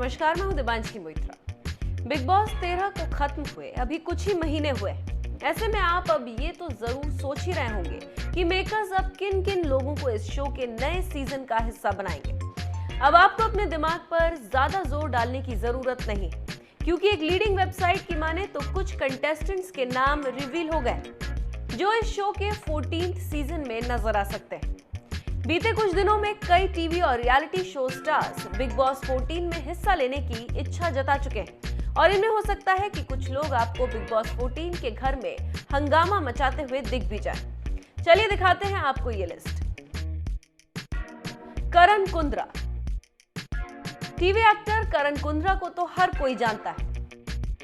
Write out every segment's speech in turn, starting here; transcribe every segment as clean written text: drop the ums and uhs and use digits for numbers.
नमस्कार, मैं हूं दिबांशी मोइत्रा। बिग बॉस 13 को खत्म हुए अभी कुछ ही महीने हुए। ऐसे में आप अब ये तो जरूर सोच ही रहे होंगे कि मेकर्स अब किन किन लोगों को इस शो के नए सीजन का हिस्सा बनाएंगे। अब आपको अपने दिमाग पर ज्यादा जोर डालने की जरूरत नहीं, क्योंकि एक लीडिंग वेबसाइट की माने तो कुछ कंटेस्टेंट्स के नाम रिवील हो गए जो इस शो के 14th सीजन में नजर आ सकते हैं। बीते कुछ दिनों में कई टीवी और reality show stars big boss 14 में हिस्सा लेने की इच्छा जता चुके हैं और इनमें हो सकता है कि कुछ लोग आपको बिग बॉस 14 के घर में हंगामा मचाते हुए दिख भी जाए। चलिए दिखाते हैं आपको ये लिस्ट। करण कुंद्रा। टीवी एक्टर करण कुंद्रा को तो हर कोई जानता है।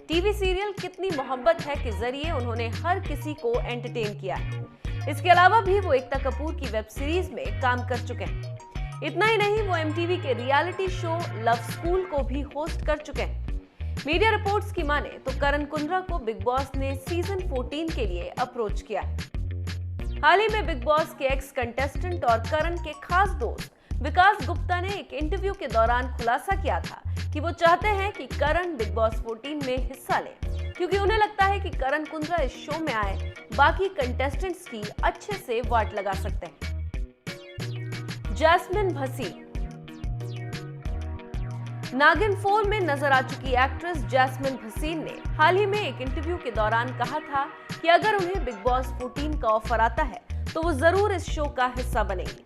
टीवी सीरियल कितनी मोहब्बत है के जरिए उन्होंने हर किसी को एंटरटेन किया है। इसके अलावा भी वो एकता कपूर की वेब सीरीज में काम कर चुके हैं। इतना ही नहीं, वो एमटीवी के रियलिटी शो लव स्कूल को भी होस्ट कर चुके हैं। मीडिया रिपोर्ट्स की माने तो करण कुंद्रा को बिग बॉस ने सीजन 14 के लिए अप्रोच किया है। हाल ही में बिग बॉस के एक्स कंटेस्टेंट और करण के खास दोस्त विकास गुप्ता ने एक इंटरव्यू के दौरान खुलासा किया था कि वो चाहते हैं कि करण बिग बॉस 14 में हिस्सा ले, क्योंकि उन्हें लगता है कि करण कुंद्रा इस शो में आए बाकी कंटेस्टेंट्स की अच्छे से वाट लगा सकते हैं। जैस्मिन भसीन। नागिन 4 में नजर आ चुकी एक्ट्रेस जैस्मिन भसीन ने हाल ही में एक इंटरव्यू के दौरान कहा था कि अगर उन्हें बिग बॉस 14 का ऑफर आता है तो वो जरूर इस शो का हिस्सा बनेंगी।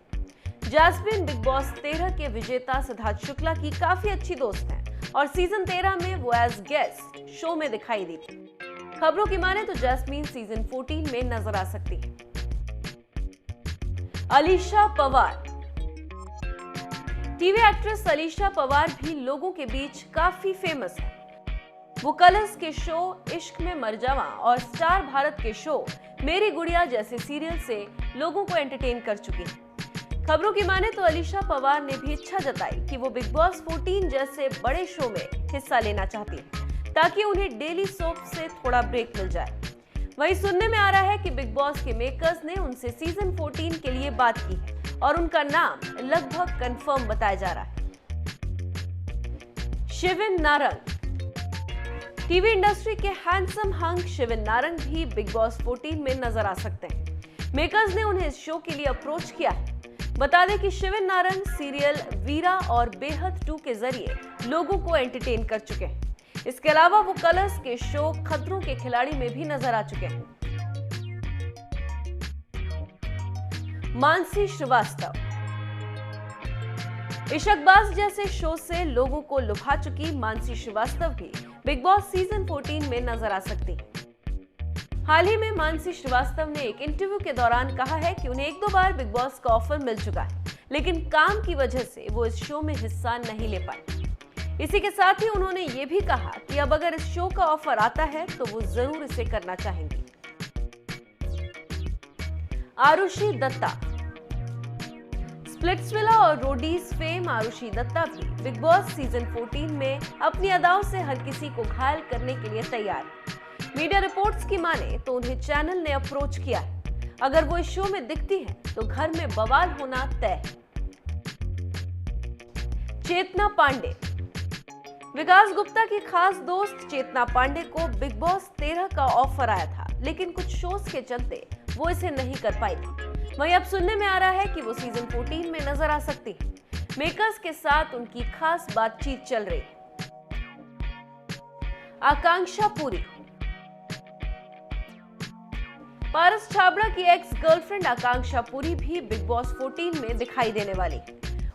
जैस्मिन बिग बॉस 13 के विजेता सिद्धार्थ शुक्ला की काफी अच्छी दोस्त हैं और सीजन 13 में वो एज गेस्ट शो में दिखाई दी थी। खबरों की माने तो जैस्मीन सीजन 14 में नजर आ सकती है। अलीशा पंवार। टीवी एक्ट्रेस अलीशा पंवार भी लोगों के बीच काफी फेमस है। वो कलर्स के शो इश्क में मर जावा और स्टार भारत के शो मेरी गुड़िया जैसे सीरियल से लोगों को एंटरटेन कर चुकी है। खबरों की माने तो अलीशा पंवार ने भी इच्छा जताई कि वो बिग बॉस 14 जैसे बड़े शो में हिस्सा लेना चाहती है, ताकि उन्हें डेली सोप से थोड़ा ब्रेक मिल जाए। वहीं सुनने में आ रहा है कि बिग बॉस के मेकर्स ने उनसे सीजन 14 के लिए बात की है और उनका नाम लगभग कंफर्म बताया जा रहा है। शिविन नारंग। टीवी इंडस्ट्री के हैंडसम हंक शिविन नारंग भी बिग बॉस 14 में नजर आ सकते हैं। मेकर्स ने उन्हें इस शो के लिए अप्रोच किया है। बता दें कि शिविन नारंग सीरियल वीरा और बेहद 2 के जरिए लोगों को एंटरटेन कर चुके हैं। इसके अलावा वो कलर्स के शो खतरों के खिलाड़ी में भी नजर आ चुके हैं। मानसी श्रीवास्तव। इशकबाज जैसे शो से लोगों को लुभा चुकी मानसी श्रीवास्तव भी बिग बॉस सीजन 14 में नजर आ सकती है। हाल ही में मानसी श्रीवास्तव ने एक इंटरव्यू के दौरान कहा है कि उन्हें 1-2 बार बिग बॉस का ऑफर मिल चुका है, लेकिन काम की वजह से वो इस शो में हिस्सा नहीं ले पाए। इसी के साथ ही उन्होंने ये भी कहा कि अब अगर इस शो का ऑफर आता है तो वो जरूर इसे करना चाहेंगी। आरुषि दत्ता। स्प्लिट्सविला और रोडीज फेम आरुषि दत्ता भी बिग बॉस सीजन 14 में अपनी अदाओं से हर किसी को घायल करने के लिए तैयार है। मीडिया रिपोर्ट्स की माने तो उन्हें चैनल ने अप्रोच किया है। अगर वो इस शो में दिखती है तो घर में बवाल होना तय है। चेतना पांडे। विकास गुप्ता की खास दोस्त चेतना पांडे को बिग बॉस 13 का ऑफर आया था, लेकिन कुछ शोज के चलते वो इसे नहीं कर पाई थी। वहीं अब सुनने में आ रहा है कि वो सीजन 14 में नजर आ सकती है। मेकर्स के साथ उनकी खास बातचीत चल रही है। आकांक्षा पुरी। पारस छाबड़ा की एक्स गर्लफ्रेंड आकांक्षा पुरी भी बिग बॉस 14 में दिखाई देने वाली।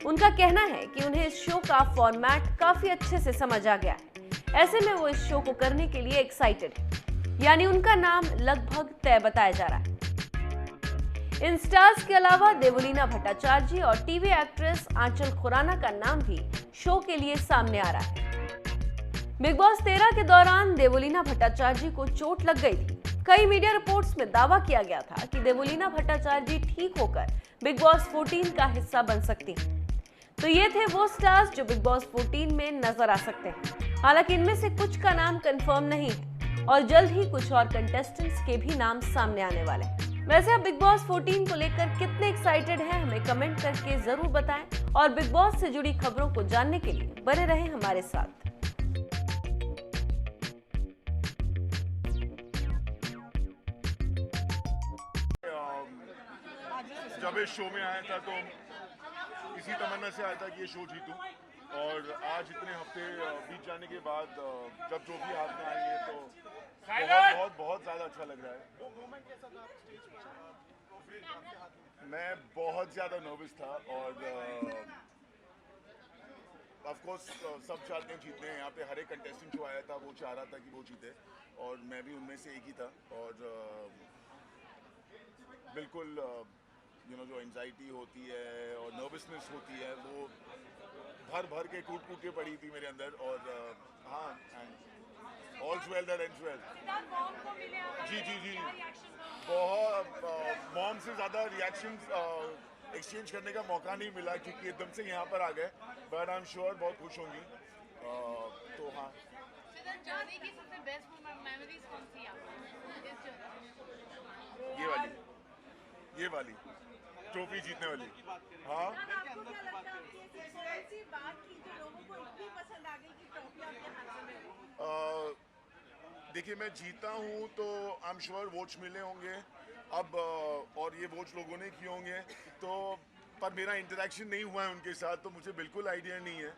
उनका कहना है कि उन्हें इस शो का फॉर्मेट काफी अच्छे से समझ आ गया है। ऐसे में वो इस शो को करने के लिए एक्साइटेड है, यानी उनका नाम लगभग तय बताया जा रहा है। इन स्टार्स के अलावा देवलीना भट्टाचार्य और टीवी एक्ट्रेस आंचल खुराना का नाम भी शो के लिए सामने आ रहा है। बिग बॉस 13 के दौरान देवलीना भट्टाचार्य को चोट लग गई थी। कई मीडिया रिपोर्ट्स में दावा किया गया था कि देवलीना भट्टाचार्य ठीक होकर बिग बॉस 14 का हिस्सा बन सकती हैं। तो ये थे वो स्टार्स जो बिग बॉस 14 में नजर आ सकते हैं। हालांकि इनमें से कुछ का नाम कंफर्म नहीं है और जल्द ही कुछ और कंटेस्टेंट्स के भी नाम सामने आने वाले हैं। वैसे आप बिग बॉस 14 को लेकर कितने एक्साइटेड हैं हमें कमेंट करके जरूर बताएं और बिग बॉस से जुड़ी खबरों को जानने के लिए बने रहें हमारे साथ। जब इस शो में आया था तो इसी तमन्ना से आया था कि ये शो जीतूं, और आज इतने हफ्ते बीत जाने के बाद जब ट्रॉफी हाथ में आई है तो बहुत बहुत बहुत ज़्यादा अच्छा लग रहा है। मैं बहुत ज़्यादा नर्वस था और ऑफ कोर्स सब चाहते हैं जीतने। यहाँ पे हर एक कंटेस्टेंट जो आया था वो चाह रहा था कि वो जीते, और मैं भी उनमें से एक ही था। और बिल्कुल जो एंजाइटी होती है और नर्वसनेस होती है वो भर भर के कूट कूट के पड़ी थी मेरे अंदर। और हाँ, and all's well that ends well. जी जी जी, बहुत मॉम से ज़्यादा रिएक्शंस एक्सचेंज करने का मौका नहीं मिला क्योंकि एकदम से यहाँ पर आ गए, बट आई एम श्योर बहुत खुश होंगी। तो हाँ, जाने की सबसे बेस्ट मेमोरीज कौन सी आपको? ये वाली ट्रॉफी जीतने वाली। हाँ, आपको क्या लगता है आपकी एक ऐसी बात की जो लोगों को इतनी पसंद आ गई कि ट्रॉफी आपके हाथ में है? देखिए मैं जीता हूँ तो आई एम श्योर वोट्स मिले होंगे अब, और ये वोट्स लोगों ने किए होंगे तो, पर मेरा इंटरेक्शन नहीं हुआ है उनके साथ तो मुझे बिल्कुल आइडिया नहीं है।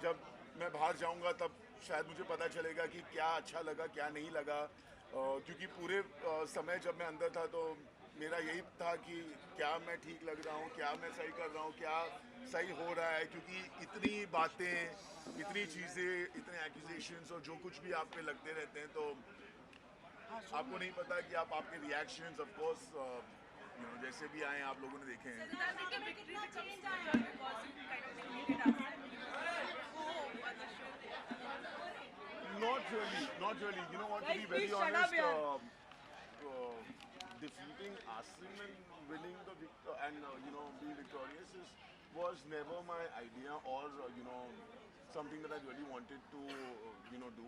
जब मैं बाहर जाऊँगा तब शायद मुझे पता चलेगा कि क्या अच्छा लगा क्या नहीं लगा, क्योंकि पूरे समय जब मैं अंदर था तो मेरा यही था कि क्या मैं ठीक लग रहा हूँ, क्या मैं सही कर रहा हूँ, क्या सही हो रहा है, क्योंकि इतनी बातें, इतनी चीज़ें, इतने एक्यूजेशंस और जो कुछ भी आप पे लगते रहते हैं तो आपको नहीं पता कि आपके रिएक्शंस ऑफ कोर्स जैसे भी आए आप लोगों ने देखे हैं। Not really. You know what, to be very honest, defeating Asim and winning the being victorious was never my idea, or something that I really wanted to do.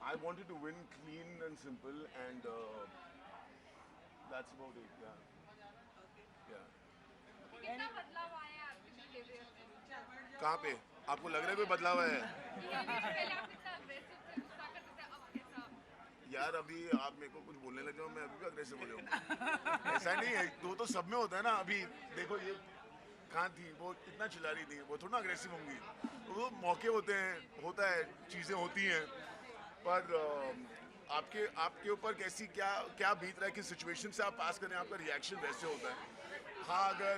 I wanted to win clean and simple, and that's about it. Yeah. कितना बदलाव आया है आपके behaviour में? कहाँ पे आपको लग रहा है कोई बदलाव है? ये भी जो पहले आप कितना अग्रेसिव थे, गुस्सा करते थे, अब कैसा? यार अभी आप मेरे को कुछ बोलने लगे हो, मैं अभी भी अग्रेसिव हो जाऊंगा। ऐसा नहीं है, तो सब में होता है ना। अभी देखो ये कहाँ थी, वो इतना चिल्ला रही थी, वो थोड़ा अग्रेसिव होंगी। वो मौके होते हैं, होता है, चीज़ें होती हैं, पर आपके ऊपर कैसी क्या बीत रहा है, किस सिचुएशन से आप पास करें, आपका रिएक्शन वैसे होता है। हाँ, अगर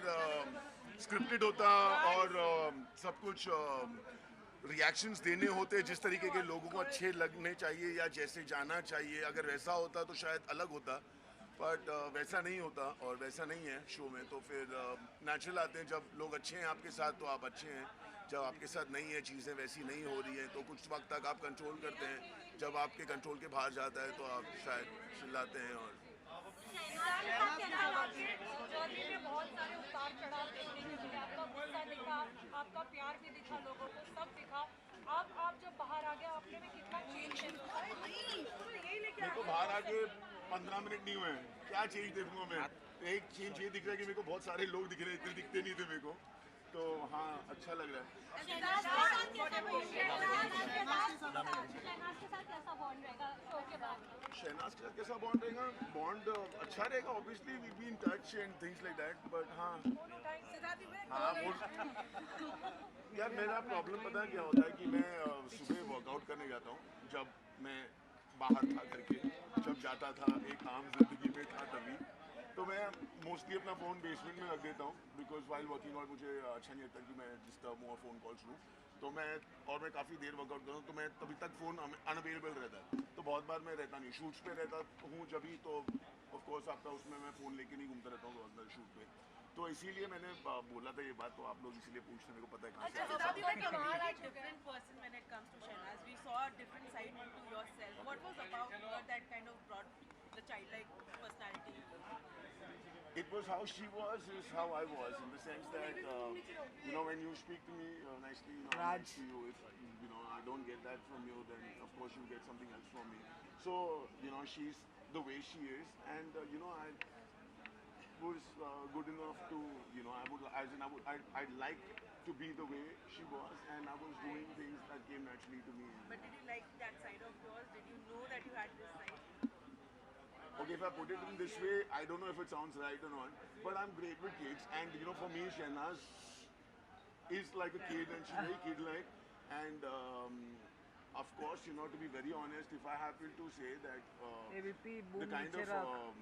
स्क्रिप्टेड होता और सब कुछ रिएक्शंस देने होते जिस तरीके के लोगों को अच्छे लगने चाहिए या जैसे जाना चाहिए, अगर वैसा होता तो शायद अलग होता, बट वैसा नहीं होता और वैसा नहीं है शो में। तो फिर नेचुरल आते हैं, जब लोग अच्छे हैं आपके साथ तो आप अच्छे हैं, जब आपके साथ नहीं है, चीज़ें वैसी नहीं हो रही हैं तो कुछ वक्त तक आप कंट्रोल करते हैं, जब आपके कंट्रोल के बाहर जाता है तो आप शायद चिल्लाते हैं। और जर्नी में बहुत सारे उतार चढ़ाव देखने को मिले, आपका गुस्सा दिखा, आपका प्यार भी दिखा, लोगों को सब दिखा। आप जब बाहर आ गए आपने में कितना चेंज है? मेरे को बाहर आके 15 मिनट नहीं हुए हैं, क्या चेंज देखूंगा मैं? एक चेंज ये दिख रहा है कि मेरे को बहुत सारे लोग दिख रहे हैं, इतने दिखते नहीं थे मेरे को, तो हाँ अच्छा लग रहा है। शहनाज के साथ कैसा बॉन्ड रहेगा शो के बाद? शहनाज के साथ कैसा बॉन्ड रहेगा? बॉन्ड अच्छा रहेगा, obviously we be in touch and things like that, but हाँ वो यार मेरा प्रॉब्लम पता है क्या होता है कि मैं सुबह वर्कआउट करने जाता हूँ, जब मैं बाहर था करके, जब जाता था एक आम जिंदगी में था तभी, तो मैं मोस्टली अपना फ़ोन बेसमेंट में रख देता हूँ, बिकॉज वाइल वर्किंग आउट मुझे अच्छा नहीं लगता कि मैं डिस्टर्ब हूँ और फ़ोन कॉल्स लूँ। तो मैं काफ़ी देर वर्कआउट करता हूँ तो मैं तभी तक फ़ोन अनअवेलेबल रहता है, तो बहुत बार मैं रहता नहीं, शूट्स पे रहता हूँ जब भी, तो ऑफ कोर्स आपका उसमें मैं फ़ोन लेके नहीं घूमता रहता हूँ बहुत बार शूट पे, तो इसीलिए मैंने बोला था ये बात, तो आप लोग इसीलिए पूछते, मेरे को पता है कहाँ से। different person when it comes to Shehnaaz. We saw a different side into yourself. What was about her that kind of brought the childlike personality? It was how she was is how I was, in the sense that when you speak to me nicely, I'm nice to you. If I don't get that from you, then of course you get something else from me. So she's the way she is, and I was good enough to, I would, as in, I'd like to be the way she was, and I was doing things that came naturally to me. But did you like that side of yours? Did you know that you had this side? Okay, if I put it in this way, I don't know if it sounds right or not, but I'm great with kids, and for me, Shehnaz is like a kid, and she's very kid-like, and of course, to be very honest, if I happen to say that ABP, the boom, kind of Chirag.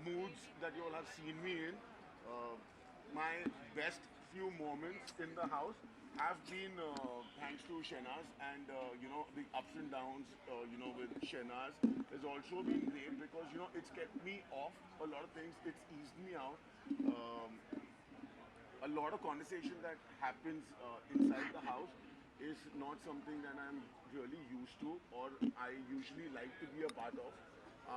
moods that you all have seen me in, my best few moments in the house have been thanks to Shehnaz, and the ups and downs with Shehnaz has also been great because it's kept me off a lot of things. It's eased me out. A lot of conversation that happens inside the house is not something that I'm really used to or I usually like to be a part of.